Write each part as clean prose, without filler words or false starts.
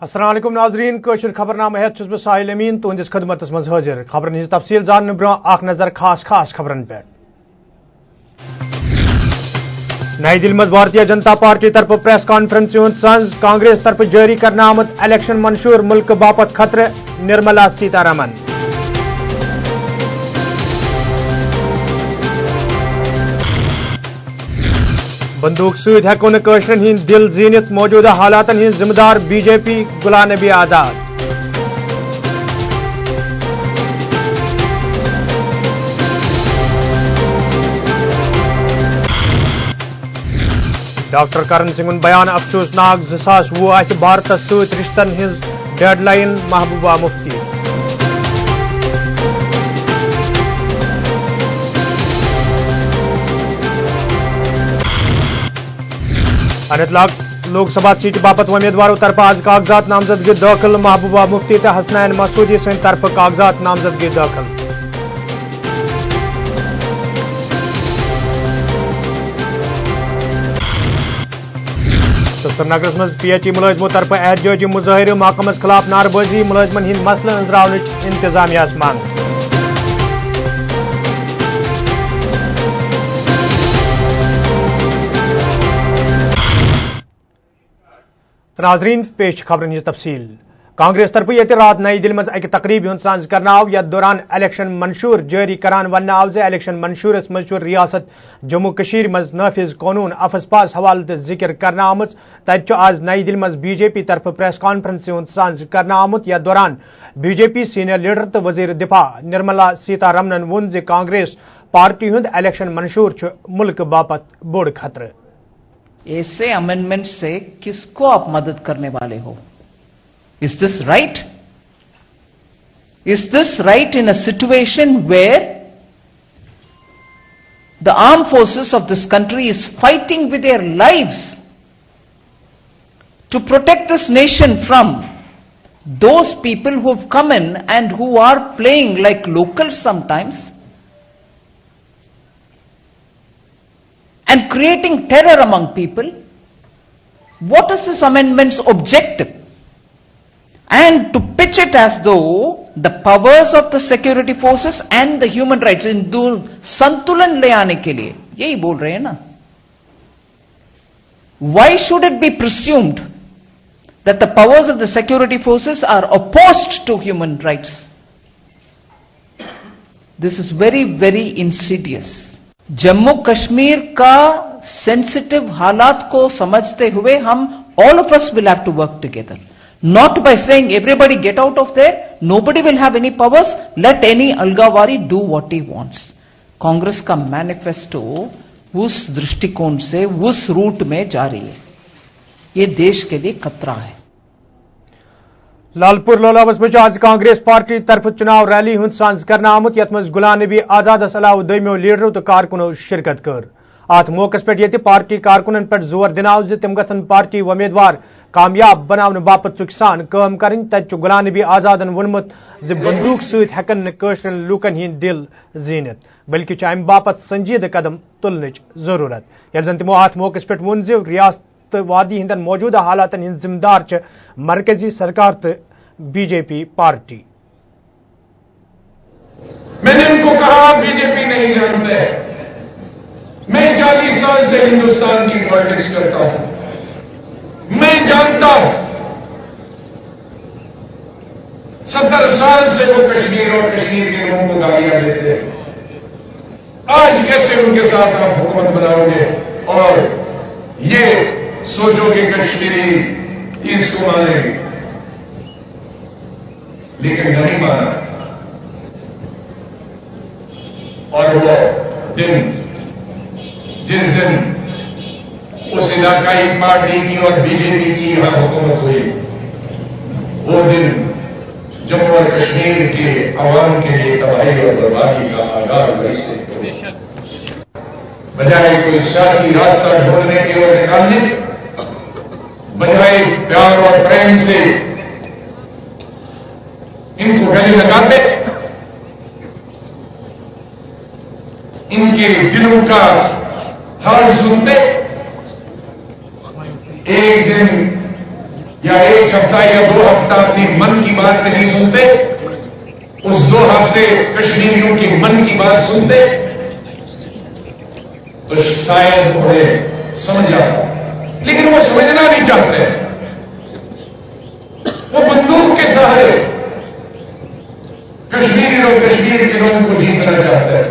अस्सलाम वालेकुम नाजरीन कशर खबरनामा हेत छुस बह साहिल अमीन तुहंदिस खदमतस मज हाजिर खबरन हिज तफसील जानने ब्रोह अख नजर खास खबरन पे। नई दिल्ली मज भारतीय जनता पार्टी तरफ प्रेस कॉन्फ्रेंस हुंद संज कांग्रेस तरफ जारी करने आमद इलेक्शन मंशूर मुल्क बापत खतरे निर्मला सीतारमन। बंदूक सूद हेको न कशरन हिंद दिल जीनित मौजूदा हालातन हिंद जिम्मेदार बीजेपी गुलाम नबी आजाद। डॉक्टर करण सिंह बयान अफसोसनाक 2020 भारत सूद रिश्तन हिंद डेडलाइन महबूबा मुफ्ती। अनंतनाग लोकसभा सीट बापत उम्मीदवारों तरफ आज कागजात नामजदगी दाखिल महबूबा मुफ्ती तो हसनैन मसूदी सद तरफ कागजात नामजदगी दाखिल। श्रीनगर मज PHE मुलाजमों तरफ एहतजाजी मुजाहिर महकमस खिलाफ नारबाजी मुलाजमन हिंद मसले अंजरावन इंतजामिया मांग। नाजरीन पेश खबरन हिज तफसील। कांग्रेस तरफ ये रात नई दिल्ली मज अक तकरीब हुंद सांझ करना आव यथ दौरान इलेक्शन मंशूर जारी करान वन आव जे इलेक्शन मंशूरस मज रियासत जम्मू कशीर मज नाफिज कानून अफस पास हवाले तो जिक्र करना आमुत तत आज नई दिल्ली मज बीजेपी तरफ प्रेस कॉन्फ्रेंस हुंद सांझ करना आमुत यथ दौरान बीजेपी सीनियर लीडर तो वजीर दिफा निर्मला सीतारमन वोन जे कांग्रेस पार्टी हुंद इलेक्शन मंशूर मुल्क बापत बोड़ खतरे। ऐसे अमेंडमेंट से किसको आप मदद करने वाले हो? Is this right? Is this right in a situation where the armed forces of this country is fighting with their lives to protect this nation from those people who have come in and who are playing like locals sometimes and creating terror among people? What is this amendment's objective? And to pitch it as though the powers of the security forces and the human rights in संतुलन ले आने के लिए यही बोल रहे हैं ना? Why should it be presumed that the powers of the security forces are opposed to human rights? This is very, very insidious. Jammu Kashmir का सेंसिटिव हालात को समझते हुए हम all of us will have to work together, not by saying everybody get out of there, nobody will have any powers, let any अलगावारी do what he wants. Congress का manifesto उस दृष्टिकोण से उस रूट में जा रही है, ये देश के लिए खतरा है। लालपुर लोलावस में आज कांग्रेस पार्टी तरफ चुनाव रैली हुंद सांझ करना आमुत यथ मज गुलाम नबी आजाद अलाव दमो लीडरों तो कारकुनों शिरकत कर। अत मौके पे ये पार्टी कारकुनन पे जोर दिन आव तम गन पार्टी उम्मीदवार कामयाब बनाने बापत सान काम कर तत गुलाम नबी आजादन वोनमुत बंदूक सत हेकन कशरन लूकन हिंद दिल जीनित बल्कि अमि बापत संजीद कदम तुलने जरूरत। ये जन तमो अत मौके पे वोन रियासत वादी हिंदन मौजूदा हालातन हिंद जिम्मेदार मरकजी सरकार तो बीजेपी पार्टी। मैंने उनको कहा बीजेपी नहीं जानते, मैं 40 साल से हिंदुस्तान की पॉलिटिक्स करता हूं, मैं जानता हूं 70 साल से वो कश्मीर और कश्मीर के लोगों को गालियां देते हैं। आज कैसे उनके साथ आप हुकूमत बनाओगे और ये सोचो कि कश्मीरी इसको मानेंगे, लेकिन नहीं माना। और वो दिन जिस दिन उस इलाकाई पार्टी की और बीजेपी की यहां हुकूमत हुई, वो दिन जम्मू और कश्मीर के अवाम के लिए तबाही और बर्बादी का आगाज वही से बजाय कोई सियासी रास्ता ढूंढने की ओर निकालने, बजाय प्यार और प्रेम से इनको गले लगाते, इनके दिलों का हाल सुनते, एक दिन या एक हफ्ता या 2 हफ्ता अपनी मन की बात नहीं सुनते, उस 2 हफ्ते कश्मीरियों की मन की बात सुनते तो शायद उन्हें समझ आता, लेकिन वो समझना नहीं चाहते। वो बंदूक के सहारे कश्मीरी लोग कश्मीर के लोगों को जीतना चाहते हैं।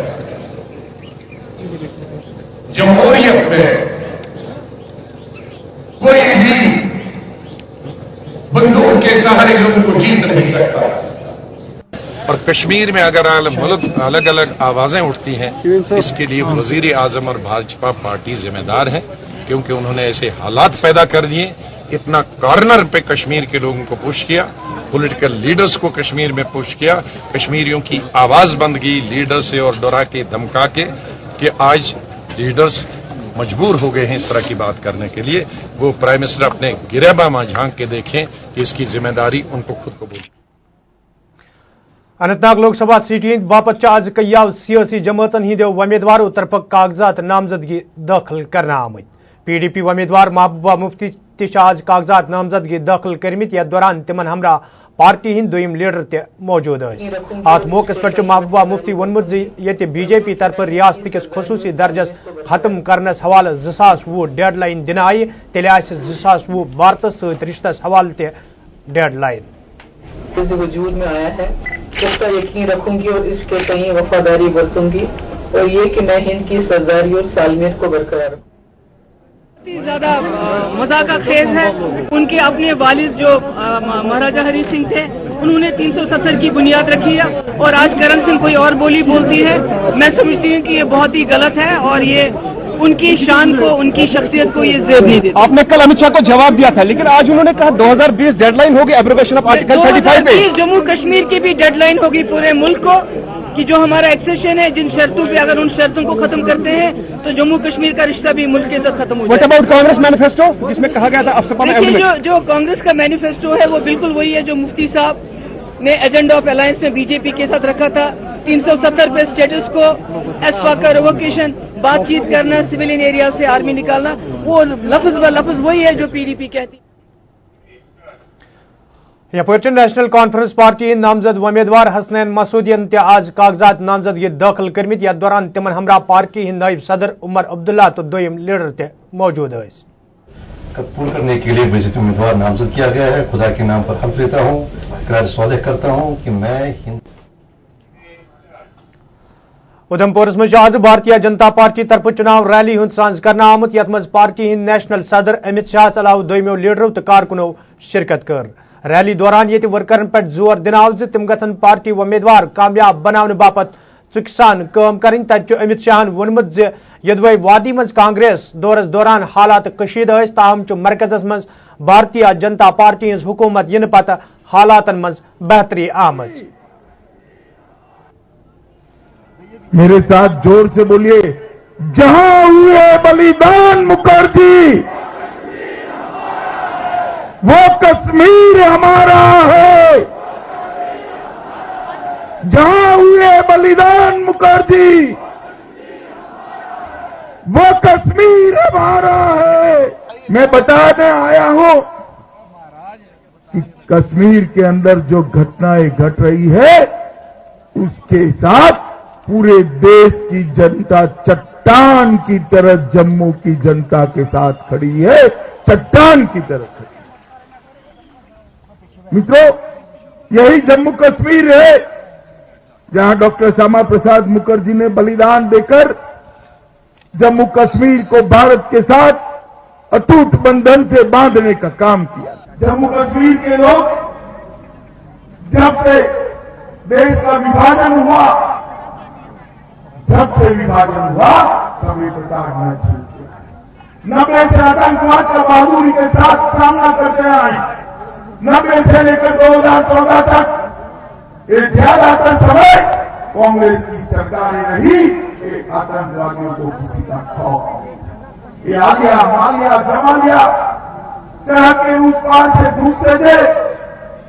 जमहूरियत में कोई भी बंदूक के सहारे लोगों को जीत नहीं सकता। और कश्मीर में अगर अलग अलग आवाजें उठती हैं, इसके लिए वजीर आजम और भाजपा पार्टी जिम्मेदार है, क्योंकि उन्होंने ऐसे हालात पैदा कर दिए, इतना कॉर्नर पे कश्मीर के लोगों को पुश किया, पॉलिटिकल लीडर्स को कश्मीर में पुश किया, कश्मीरियों की आवाज बंद की लीडर से और डरा के धमका के, कि आज लीडर्स मजबूर हो गए हैं इस तरह की बात करने के लिए। वो प्राइम मिनिस्टर अपने गिरेबा में झांक के देखें कि इसकी जिम्मेदारी उनको खुद कबूल। अनंतनाग लोकसभा सीट हंद बापत आज कयाव सियासी जमातन हंदो उम्मीदवारों तरफ कागजात नामजदगी दाखिल करने आमत। PDP उम्मीदवार महबूबा मुफ्ती तज कागजात नामजदगी दाखिल करमित। यथ दौरान तिमन हमरा पार्टी हंद दोयम लीडर ते मौजूद। अत मौकस पे महबूबा मुफ्ती वोनमुत ये BJP तरफ रियासत किस खसूसी दर्जस खत्म करनस हवाले 2020 डेडलाइन दिन आई, तेल 2020 भारत सहित रिश्तस हवाले ते डेडलाइन वजूद में आया है। इसका यकीन रखूंगी और इसके कहीं वफादारी बरतूंगी, और ये कि मैं हिंद की सरदारी और सालमियत को बरकरार रखूंगी। ज्यादा मजाक खेज है। उनके अपने वालिद जो महाराजा हरी सिंह थे, उन्होंने 370 की बुनियाद रखी है, और आज करण सिंह कोई और बोली बोलती है। मैं समझती हूँ कि ये बहुत ही गलत है, और ये उनकी शान को, उनकी शख्सियत को ये जेब नहीं देता। आपने कल अमित शाह को जवाब दिया था, लेकिन आज उन्होंने कहा 2020 डेडलाइन होगी एब्रोगेशन ऑफ आर्टिकल 35 पे। जम्मू कश्मीर की भी डेडलाइन होगी पूरे मुल्क को, कि जो हमारा एक्सेशन है, जिन शर्तों पे अगर उन शर्तों को खत्म करते हैं तो जम्मू कश्मीर का रिश्ता भी मुल्क के साथ खत्म हो जाएगा। व्हाट अबाउट कांग्रेस मैनिफेस्टो, जिसमें कहा गया था देखिए, जो कांग्रेस का मैनिफेस्टो है वो बिल्कुल वही है जो मुफ्ती साहब ने एजेंडा ऑफ अलायंस में BJP के साथ रखा था। 370 पे स्टेटस को, एसपा का रिवोकेशन, बातचीत करना, सिविलियन एरिया से आर्मी निकालना, वो लफ्ज ब लफ्ज वही है जो PDP कहती। यपन नेशनल कॉन्फ्रेंस पार्टी नामजद उम्मीदवार हसनैन मसूदियन ते आज कागजात नामजदगी दाखिल करमित। यथ दौरान तिमन हमरा पार्टी हिंद नायब सदर उमर अब्दुल्ला तो दोयम लीडर ते मौजूद है। पूर्ण करने के लिए बीजेपी उम्मीदवार नामजद किया गया है। खुदा के नाम पर हल्फ लेता हूँ, इकरार सौदे करता हूँ कि मैं हिंद। उधमपुर मज आज भारतीय जनता पार्टी तरफ चुनाव रैली हंद सांझ करना आमुत। यथ मज पार्टी हिंद नेशनल सदर अमित शाह अलाव दोयमो लीडरों तो कारकुनों शिरकत कर। रैली दौरान ये वर्करन पे जोर दिन आव तिम गन पार्टी उम्मीदवार कामयाब बनाने बापत चुकसान काम करें। तत अमित शाहन वोनमुत यदवे वादी मज कांग्रेस दौरस दौरान हालात कशीद ताहम मरकजस मज भारतीय जनता पार्टी हज हुकूमत इन पत हालातन मज बेहतरी आमज। मेरे साथ जोर से बोलिए, जहां हुए बलिदान मुखर्जी, वो कश्मीर हमारा है। जहां हुए बलिदान मुखर्जी, वो कश्मीर हमारा है। मैं बताने आया हूं कि कश्मीर के अंदर जो घटनाएं घट रही है, उसके साथ पूरे देश की जनता चट्टान की तरह जम्मू की जनता के साथ खड़ी है, चट्टान की तरह खड़ी है। मित्रों, यही जम्मू कश्मीर है जहां डॉक्टर श्यामा प्रसाद मुखर्जी ने बलिदान देकर जम्मू कश्मीर को भारत के साथ अटूट बंधन से बांधने का काम किया। जम्मू कश्मीर के लोग जब से देश का विभाजन हुआ, कभी प्रताड़ना शुरू किया। 90 से आतंकवाद का बहादुरी के साथ सामना करते आए। 90 से लेकर 2014 तक ये ज्यादातर समय कांग्रेस की सरकारें रही। एक आतंकवादियों को किसी का खौफ, ये आ गया, मालिया, जमा लिया, सरहद के उस पार से घुसते थे,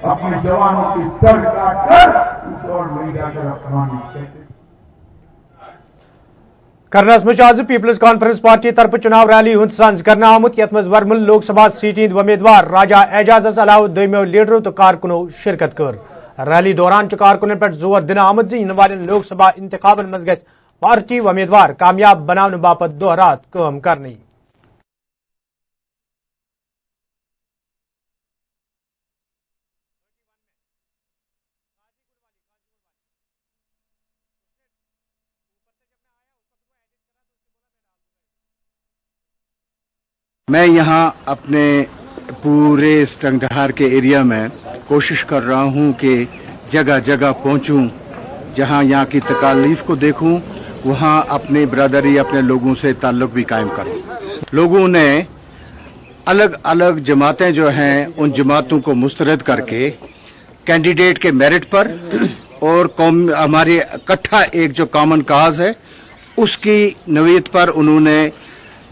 अपने जवानों की सर काटकर उस और नहीं जाकर अपमानित करते। کرنس مز آز پیپلز کانفرنس پارٹی طرف چناو ریلی ہند سنز کرنا آمت یت مز ورمل لوک سبھا سیٹ ہند امیدوار راجہ اعجازس علاوہ دویمو لیڈرو تو کارکنو شرکت کر ریلی دوران کارکنن پہ زور دن آمت زن والن لوک سبھا انتخابن مز گژھِ پارٹی امیدوار کامیاب بنانے باپت دہ رات کام کرنی. میں یہاں اپنے پورے سٹنگڈہار کے ایریا میں کوشش کر رہا ہوں کہ جگہ جگہ پہنچوں، جہاں یہاں کی تکالیف کو دیکھوں، وہاں اپنی برادری اپنے لوگوں سے تعلق بھی قائم کروں. لوگوں نے الگ الگ جماعتیں جو ہیں ان جماعتوں کو مسترد کر کے کینڈیڈیٹ کے میرٹ پر اور ہمارے اکٹھا ایک جو کامن کاز ہے اس کی نوعیت پر انہوں نے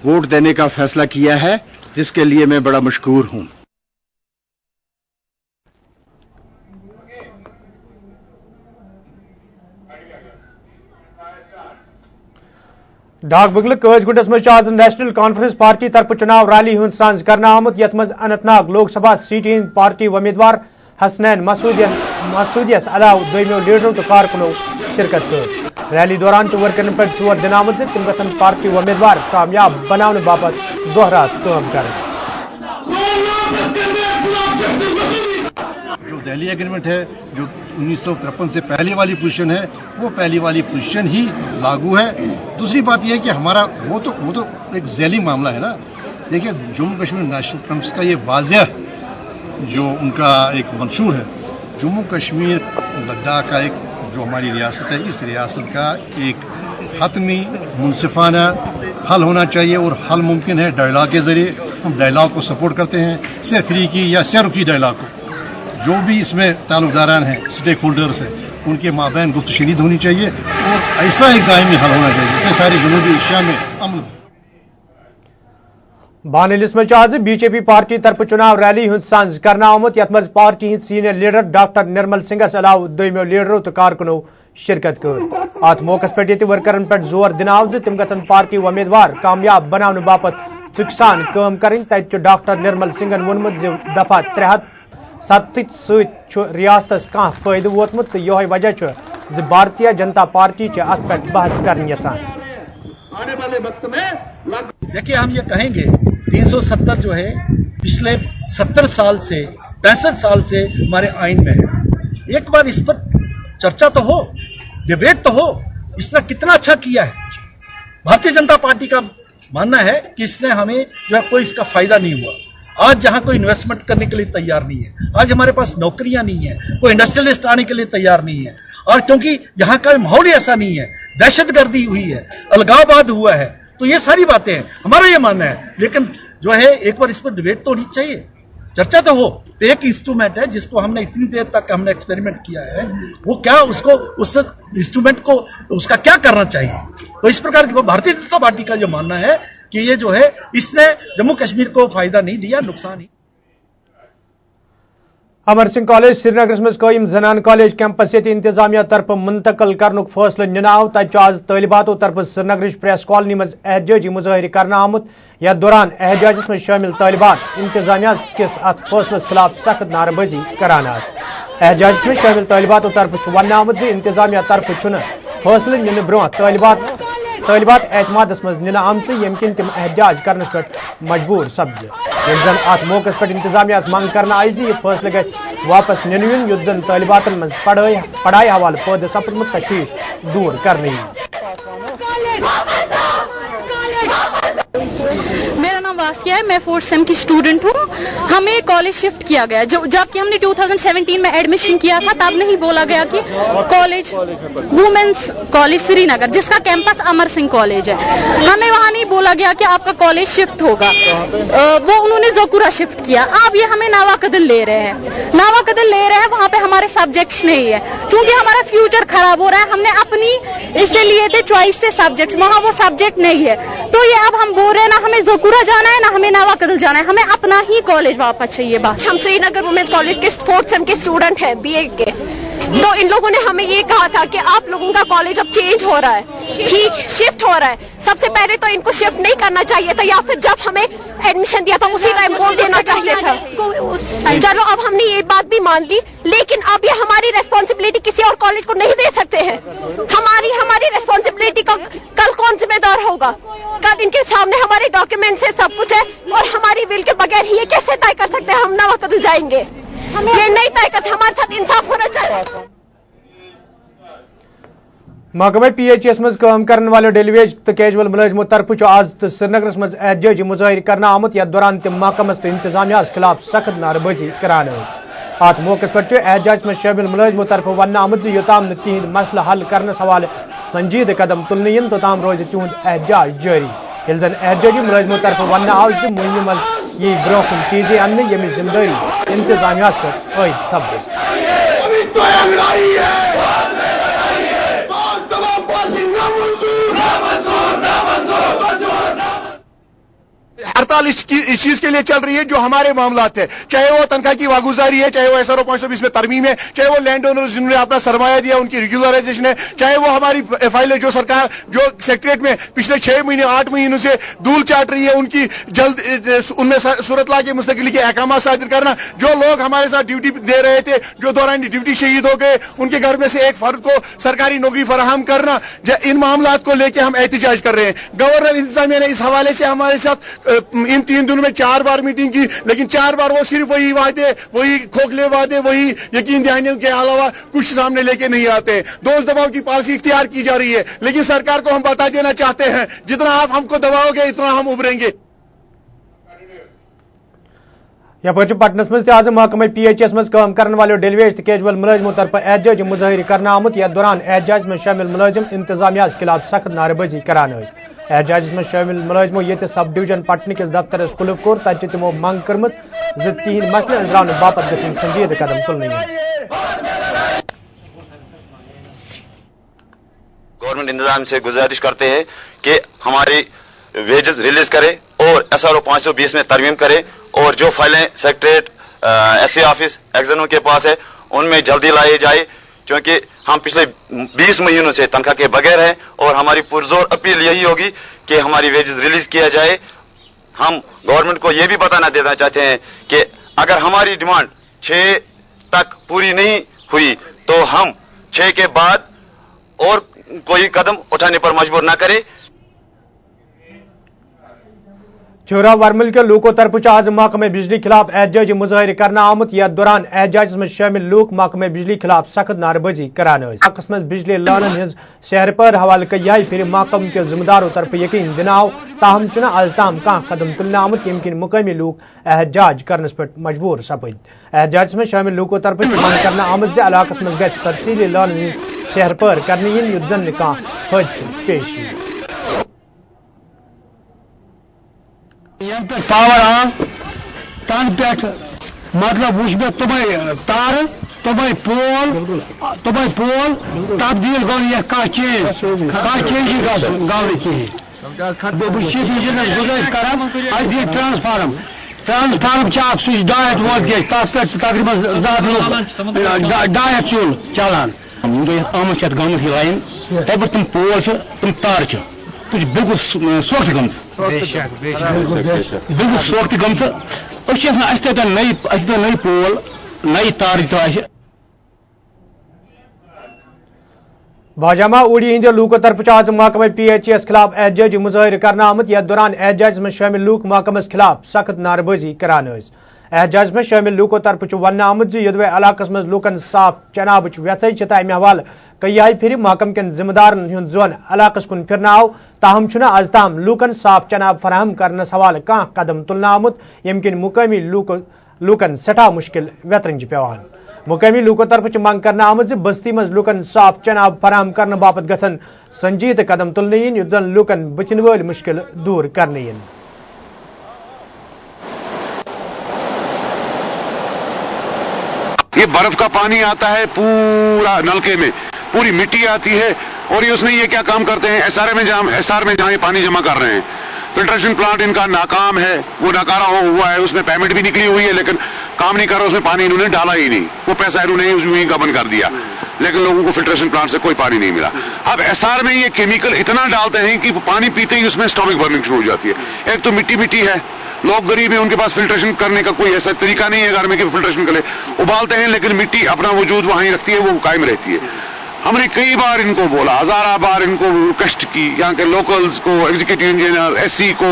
ووٹ دینے کا فیصلہ کیا ہے، جس کے لیے میں بڑا مشکور ہوں. ڈاک بگل قج گنڈس مز آز نیشنل کانفرنس پارٹی طرف چناو ریلی ہند سنز کرنا آمت یت مز اننت ناگ لوک سبھا سیٹ ہند پارٹی امیدوار حسنین مسعودیس علاوہ دویمو لیڈرو تو کارکنو شرکت کر. ریلی دوران ورکرن پہ زور دن آمت تم گھن پارٹی امیدوار کامیاب بنانے باپت دہ رات کام کر. جو دہلی ایگریمنٹ ہے جو 1953 سے پہلے والی پوزیشن ہے وہ پہلی والی پوزیشن ہی لاگو ہے. دوسری بات یہ ہے کہ ہمارا وہ تو ایک ذیلی معاملہ ہے نا. دیکھیے جموں کشمیر نیشنل کانفرنس کا یہ واضح جو ان کا ایک منشور ہے، جموں کشمیر لداخ کا ایک جو ہماری ریاست ہے، اس ریاست کا ایک حتمی منصفانہ حل ہونا چاہیے، اور حل ممکن ہے ڈائلاگ کے ذریعے. ہم ڈائلاگ کو سپورٹ کرتے ہیں، صرف فریقی یا سیرکی ڈائلاگ کو. جو بھی اس میں تعلق داران ہیں، اسٹیک ہولڈرز ہیں، ان کے مابین گفت و شنید ہونی چاہیے اور ایسا ہی دائمی حل ہونا چاہیے جس سے ساری جنوبی ایشیا میں امن ہو. بانلس مز آز بی جے پی پارٹی طرف چناو ریلی ہند سنز کرنا آمت یت مز پارٹی ہند سینئر لیڈر ڈاکٹر نرمل سنگھس علاوہ دویمو لیڈرو تو کارکنو شرکت کر. ات موقع پہ یہ ورکرن پہ زور دن آو تم گھن پارٹی امیدوار کامیاب بنانے باپت چک سان کام کریں. تت ڈاکٹر نرمل سنگھن وونمت دفعہ 307 ریاست کھانا فائدہ ووتمت تو یہ وجہ بھارتیہ جنتا پارٹی ات پہ بحث کرنے یژھان. آنے والے وقت میں دیکھیے ہم یہ کہیں گے 370 جو ہے پچھلے 70 سال سے 65 سال سے ہمارے آئین میں ہے. ایک بار اس پر چرچا تو ہو، ڈیبیٹ تو ہو، اس نے کتنا اچھا کیا ہے. بھارتیہ جنتا پارٹی کا ماننا ہے کہ اس نے ہمیں جو ہے کوئی اس کا فائدہ نہیں ہوا. آج جہاں کوئی انویسٹمنٹ کرنے کے لیے تیار نہیں ہے، آج ہمارے پاس نوکریاں نہیں ہیں، کوئی انڈسٹریلسٹ آنے کے لیے تیار نہیں ہے، اور کیونکہ یہاں کا ماحول ایسا نہیں ہے، دہشت گردی ہوئی ہے، الغاباد ہوا ہے. تو یہ ساری باتیں ہیں، ہمارا یہ ماننا ہے. لیکن جو ہے ایک بار اس پر ڈیبیٹ تو ہونی چاہیے، چرچا تو ہو. ایک انسٹرومنٹ ہے جس کو ہم نے اتنی دیر تک ہم نے ایکسپیریمنٹ کیا ہے، وہ کیا اس کو اس انسٹرومنٹ کو اس کا کیا کرنا چاہیے. تو اس پرکار کی بھارتیہ جنتا پارٹی کا یہ ماننا ہے کہ یہ جو ہے اس نے جموں کشمیر کو فائدہ نہیں دیا، نقصان ہی. امر سنگھ کالج سری نگر مز قائم زنان کالج کیمپس یہ انتظامیہ طرف منتقل کرنک فیصلہ نن آو. تت آز طالباتو طرف سری نگر پریس کالونی مز احتجاجی مظاہرہ کرنا آمت. یتھ دوران احتجاجس مز شامل طالبات انتظامیہ کس ات فیصلس خلاف سخت نعرہ بازی کران. احتجاجس مز شامل طالباتو طرف ون آمت انتظامیہ طرف فیصلہ نن برو طالبات اعتمادس مز نن آمت یم کن تم احتجاج کرنے پہ مجبور سپدِ. زن ات موقع پہ انتظامیہ منگ کرنا آئی یہ فیصلہ گژھِ واپس نن یون یُتھ زن طالباتن مز پڑھائی حوالہ پٲدٕ سپدمت تشویش دور کرنے. میرا نام واسیہ ہے، میں 4th سیم کی اسٹوڈنٹ ہوں. ہمیں کالج شفٹ کیا گیا جب کہ ہم نے 2017 میں ایڈمیشن کیا تھا، تب نہیں بولا گیا کہ کالج وومنس کالج سری نگر جس کا کیمپس امر سنگھ کالج ہے، ہمیں وہاں نہیں بولا گیا کہ آپ کا کالج شفٹ ہوگا. وہ انہوں نے زکورہ شفٹ کیا. اب یہ ہمیں ناوا قدل لے رہے ہیں، وہاں پہ ہمارے سبجیکٹس نہیں ہے. چونکہ ہمارا فیوچر خراب ہو رہا ہے، ہم نے اپنی اس سے لیے تھے چوائس سے سبجیکٹس، وہاں وہ سبجیکٹ نہیں ہے. تو یہ اب ہم بول رہے ہیں نا ہمیں زکورہ جانا ہے है ना हमें नवा कदल जाना है, हमें अपना ही कॉलेज वापस चाहिए बस। हम श्रीनगर वुमेन्स कॉलेज के 4th सेम के स्टूडेंट हैं BA के, तो इन लोगों ने हमें ये कहा था कि आप लोगों का कॉलेज अब चेंज हो रहा है, ठीक शिफ्ट हो रहा है। सबसे पहले तो इनको शिफ्ट नहीं करना चाहिए था, या फिर जब हमें एडमिशन दिया था उसी टाइम बोल देना चाहिए था। चलो अब हमने ये बात भी मान ली, लेकिन अब ये हमारी रेस्पॉन्सिबिलिटी किसी और कॉलेज को नहीं दे सकते हैं। हमारी रेस्पॉन्सिबिलिटी का कल कौन जिम्मेदार होगा? कल इनके सामने हमारे डॉक्यूमेंट्स है, सब कुछ है, और हमारी विल के बगैर ही ये कैसे तय कर सकते हैं हम नवा कदल जाएंगे? ये नहीं तय कर, हमारे साथ इंसाफ होना चाहिए। महकमे PHS मज काम करने वाले डेलीवेज तो कैजुअल मुलाजिमों तरफ आज तो श्रीनगर मज एहतजाजी मुजाहिर करना आमुत, यथ दौरान तम महकमस तो इंतजामिया खिलाफ सख्त नारेबाजी करान। अत मौके पर एहतजाज में शामिल मुलाजिमों तरफ वन आमुत योताम तिहद मसला हल करने हवाले संजीद कदम तुलने इन तोताम रोज तुंद एहतजाज जारी। ये जन एहतजाजी मुलाजिमों तरफ वन आव मुहिम यी ब्रो चीजें अन्न यम जिम्मेदारी इंतजामिया पर सपद। हड़ताल इस चीज के लिए चल रही है जो हमारे मामलात है, चाहे वो तनख्वाह की वागुजारी है, चाहे वो SRO 520 में तरमीम है, चाहे वो लैंड ओनर्स जिन्होंने अपना सरमाया दिया उनकी रेगुलराइजेशन है, चाहे वो हमारी फाइल है जो सरकार जो सेक्रेटरीट में पिछले 6 महीने 8 महीनों से धूल चाट रही है, उनकी जल्द उनमें सूरत ला के मुस्तकिली के अहकाम सादिर करना। जो लोग हमारे साथ ड्यूटी दे रहे थे, जो दौरान ड्यूटी शहीद हो गए, उनके घर में से एक फर्द को सरकारी नौकरी फराहम करना, इन मामलात को लेकर हम एहतजाज कर रहे हैं। गवर्नर इंतजामिया ने इस हवाले से हमारे साथ इन 3 दिनों में 4 बार मीटिंग की, लेकिन 4 बार वो सिर्फ वही वादे, वही खोखले वादे, वही यकीन दहाने के अलावा कुछ सामने लेके नहीं आते। दोस्त दबाव की पॉलिसी इख्तियार की जा रही है, लेकिन सरकार को हम बता देना चाहते हैं जितना आप हमको दबाओगे इतना हम उभरेंगे। यप पटनस मज आज महकमे PHS मज काम करने वाले डेलीवेज तो कैजुअल मुलाजिमों तरफ एहतजाज मुजाहिर करना आमुत, यथ दौरान एहतजाज में शामिल मुलाजिम इंतजामिया खिलाफ सख्त नारेबाजी करान। एहतजाज में शामिल मुलाजिमों ये सब डिवीजन पटन किस दफ्तर खुलब कोर, तत तमो मंग कर्म तिहद मसले अंजरान बापत गन संजीद कदम तुलने। गवर्नमेंट इंतजाम से गुजारिश करते हैं कि हमारी वेजेस रिलीज करे और SRO 520 में तरमीम करे, और जो फाइलें सेक्रेटरीट SC ऑफिस एग्जामिनर के पास है उनमें जल्दी लाई जाए, क्योंकि हम पिछले 20 महीनों से तनख्वाह के बगैर हैं, और हमारी पुरजोर अपील यही होगी कि हमारी वेजेस रिलीज किया जाए। हम गवर्नमेंट को यह भी बताना देना चाहते हैं कि अगर हमारी डिमांड 6 तक पूरी नहीं हुई तो हम 6 के बाद और कोई कदम उठाने पर मजबूर न करे। चोरा वर्मल के लोगों तरफ आज महकमे बिजली खिलाफ एहतजाज मुजाहिर करना आमुत, यथ दौरान एहतजाज में शामिल लोग महकमे बिजली खिलाफ सख्त नारेबाजी करान। इलाकस में बिजली लानन हज शहर पर हवाले कई फिर महकम के जिम्मेदारों तरफ यकीन दिनाव, ताहम चुना अजताम कह कदम तुलना आमुत यमकिन मुकामी लोग एहतजाज करने पर मजबूर सपद। एहतजाज में शामिल लोगों तरफ मांग करना आमुत इलाकस में गज तरसीली लानन शहर पर करने युद्ध हादसे पेश। पावर आ तन पे मतलब वुच मे तुम्हें तार तुम्हें पोल तब्दील कर चेंज गवन कहें बह चीफ इंजीनियर गुजारिश कर दी ट्रांसफार्म स्विच 2 वोल्ट गेज तथ पे तकरीबन 2 चूल चलान आमत गमस लाइन तब तुम पोल तुम तार बिल्कुल सोख्त गमस बिल्कुल सोख्त गमस नई पोल नई तार भाजपा उड़ी हिंद लूकों तरफ आज महकमे PHS खिलाफ एहतजाज मुजाहिर करना आमुत, यथ दौरान एहतजाज में शामिल लूक महकमस खिलाफ सख्त नारेबाजी करान। एहतजाज में शामिल लूकों तरफ वन आमुत यदवे इलाकस मज लूकन साफ चनाब व्यसई तमि हवाले कई फिर महकम कन जिम्मेदारन हुंद जोन इलाकस कुन फिरना आव, ताहम छुना आज ताम लूकन साफ चनाब फराहम करने हवाले कह कदम तुलना आमुत यमकिन मुकामी लूकन सठा मुश्किल वेतरंज पेवान। मुकामी लूकों तरफ मांग करना आमुत बस्ती मज लूकन साफ चनाब फराहम करने बापत गसन संजीद कदम तुलने युद्ध जन लूकन बचन वाल मुश्किल दूर करने। ये बर्फ का पानी आता है पूरा नलके में, पूरी मिट्टी आती है, और ये उसमें ये क्या काम करते हैं SR में जहाँ ये पानी जमा कर रहे हैं, फिल्ट्रेशन प्लांट इनका नाकाम है, वो नकारा हुआ है, उसमें पेमेंट भी निकली हुई है लेकिन काम नहीं कर रहा, उसमें पानी इन्होंने डाला ही नहीं, वो पैसा इन्होंने यूं का बंद कर दिया, लेकिन लोगों को फिल्ट्रेशन प्लांट से कोई पानी नहीं मिला। अब एसआर में ये केमिकल इतना डालते हैं कि पानी पीते ही उसमें स्टॉमिक बर्निंग शुरू हो जाती है। एक तो मिट्टी मिट्टी है, लोग गरीब हैं, उनके पास फिल्ट्रेशन करने का कोई ऐसा तरीका नहीं है घर में कि फिल्ट्रेशन करे, उबालते हैं लेकिन मिट्टी अपना वजूद वहां ही रखती है, वो कायम रहती है। हमने कई बार इनको बोला, हजारा बार इनको रिक्वेस्ट की, यहाँ के लोकल्स को, एग्जीक्यूटिव इंजीनियर, एससी को,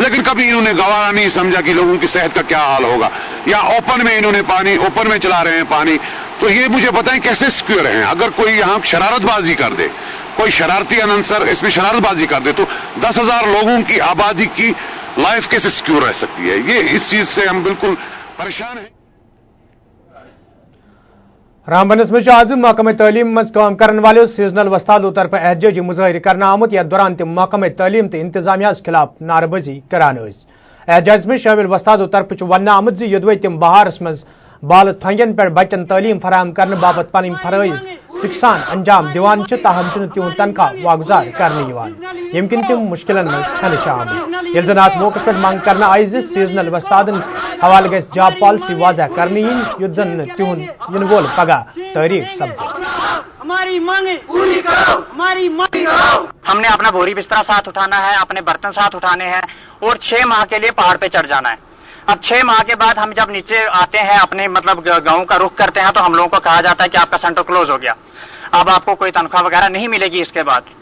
लेकिन कभी इन्होंने गवारा नहीं समझा कि लोगों की सेहत का क्या हाल होगा। या ओपन में इन्होंने पानी, ओपन में चला रहे हैं पानी, तो ये मुझे बताएं कैसे सिक्योर हैं। अगर कोई यहाँ शरारतबाजी कर दे, कोई शरारती अनसर इसमें शरारतबाजी कर दे, तो 10,000 लोगों की आबादी की लाइफ कैसे सिक्योर रह सकती है? ये इस चीज से हम बिल्कुल परेशान हैं। रामबनस में आज महकमे तलीम मज काम करने वाले सीजनल वस्तादों तरफ एहतजाजी मुजाहिर करना आमुत, यथ दौरान तम महकमे तलीम तो इंतजामिया खिलाफ नारेबाजी करान। एहतजाज में शामिल वस्तादों तरफ वन आमुत योदवे तम बहारस मज बाल थंगन पे बच्चन तलीम फराहम करने बाबत पन फरइज फिक्सान अंजाम दिवान, ताहम तिहद तनख्वाह वागुजार करने यमकिन तम मुश्किलन मज आमुत। ये जन अत मौके पर मांग करना आई सीजनल वस्तादन हवाले गई जॉब पॉलिसी वाजह करनी युद्ध जन तिहद इन वोल पगह तारीख सपद। हमारी मांगे पूरी करो, हमारी मांगे करो। हमने अपना बोरी बिस्तरा साथ उठाना है, अपने बर्तन साथ उठाने हैं और 6 माह के लिए पहाड़ पे चढ़ जाना है। अब 6 माह के बाद हम जब नीचे आते हैं, अपने मतलब गांव का रुख करते हैं, तो हम लोगों को कहा जाता है कि आपका सेंटर क्लोज हो गया, अब आपको कोई तनख्वाह वगैरह नहीं मिलेगी इसके बाद।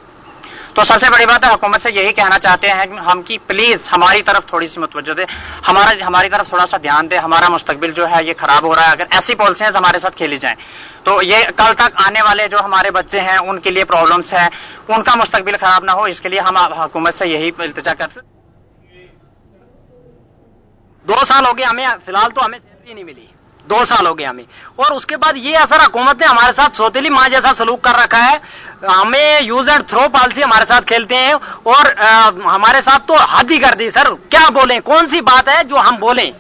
तो सबसे बड़ी बात है, हुकूमत से यही कहना चाहते हैं हम कि प्लीज हमारी तरफ थोड़ी सी मुतवज्जो दे, हमारी तरफ थोड़ा सा ध्यान दे। हमारा मुस्तकबिल जो है ये खराब हो रहा है। अगर ऐसी पॉलिसियां हमारे साथ खेली जाएं तो ये कल तक आने वाले जो हमारे बच्चे हैं उनके लिए प्रॉब्लम्स है, उनका मुस्तकबिल खराब ना हो, इसके लिए हम हुकूमत से यही इल्तिजा कर सकते। 2 साल हो गए हमें, फिलहाल तो हमें सैलरी नहीं मिली, 2 साल हो गए हमें। और उसके बाद ये असर हुकूमत ने हमारे साथ सौतेली माँ जैसा सलूक कर रखा है। हमें यूज एंड थ्रो पॉलिसी हमारे साथ खेलते हैं और हमारे साथ तो हद ही कर दी। सर क्या बोलें, कौन सी बात है जो हम बोलें?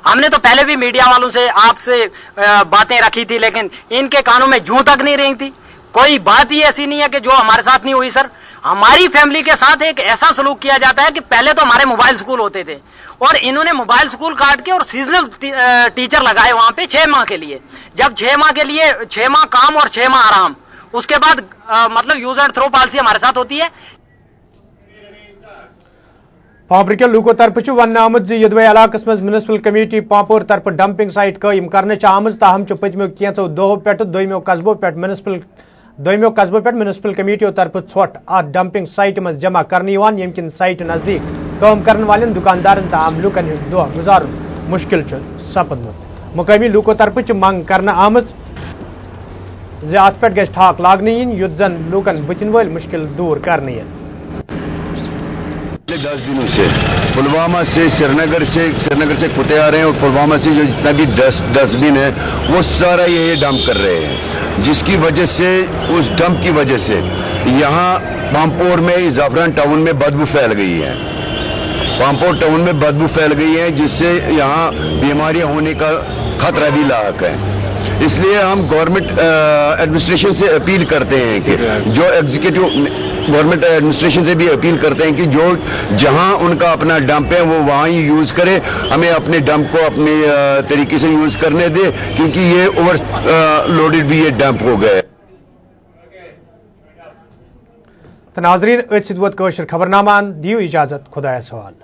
हमने तो पहले भी मीडिया वालों से आपसे बातें रखी थी, लेकिन इनके कानों में जूं तक नहीं रही थी। कोई बात ही ऐसी नहीं है कि जो हमारे साथ नहीं हुई। सर हमारी फैमिली के साथ एक ऐसा सलूक किया जाता है कि पहले तो हमारे मोबाइल स्कूल होते थे और इन्होंने मोबाइल स्कूल काट के और सीजनल टीचर लगाए वहां पे 6 माह के लिए। जब 6 माह के लिए 6 माह काम और 6 माह आराम, उसके बाद मतलब यूज एंड थ्रो पॉलिसी हमारे साथ होती है। पांपोर के लूको तरफ वन आमुत यदवे इलाकस मज म्यूनिसिपल कमेटी पांपोर तरफ डंपिंग साइट कायम करने आमुत, ताहम पतमो कैंचो दोहों पे दोयमो कस्बों पे म्यूनिसिपल कमेटियों तरफ ोट अत डंपिंग साइट मज जमा करने यमकिन साइट नजदीक काम करने वाले दुकानदारन तमाम लूकन दह गुजार मुश्किल सपदमुत। मुकामी लूको तरफ मंग करना आमुत अत पे गि ठाक लागने युद्ध जन लूकन बुतिन वल मुश्किल दूर करने। 10 दिनों से पुलवामा से श्रीनगर से कुत्ते आ रहे हैं और पुलवामा से जो जितना भी डस्टबिन है वो सारा ये डंप कर रहे हैं, जिसकी वजह से उस डंप की वजह से यहाँ पांपोर में जाफरान टाउन में बदबू फैल गई है। पांपोर टाउन में बदबू फैल गई है जिससे यहाँ बीमारियां होने का खतरा भी लाक है। इसलिए हम गवर्नमेंट एडमिनिस्ट्रेशन से अपील करते हैं कि जो एग्जीक्यूटिव गवर्नमेंट एडमिनिस्ट्रेशन से भी अपील करते हैं कि जो जहां उनका अपना डंप है वो वहां ही यूज करे, हमें अपने डंप को अपने तरीके से यूज करने दे, क्योंकि ये ओवर लोडेड भी ये डंप हो गए। तो नाजरीन खबरनामा दियो इजाजत, खुदा सवाल।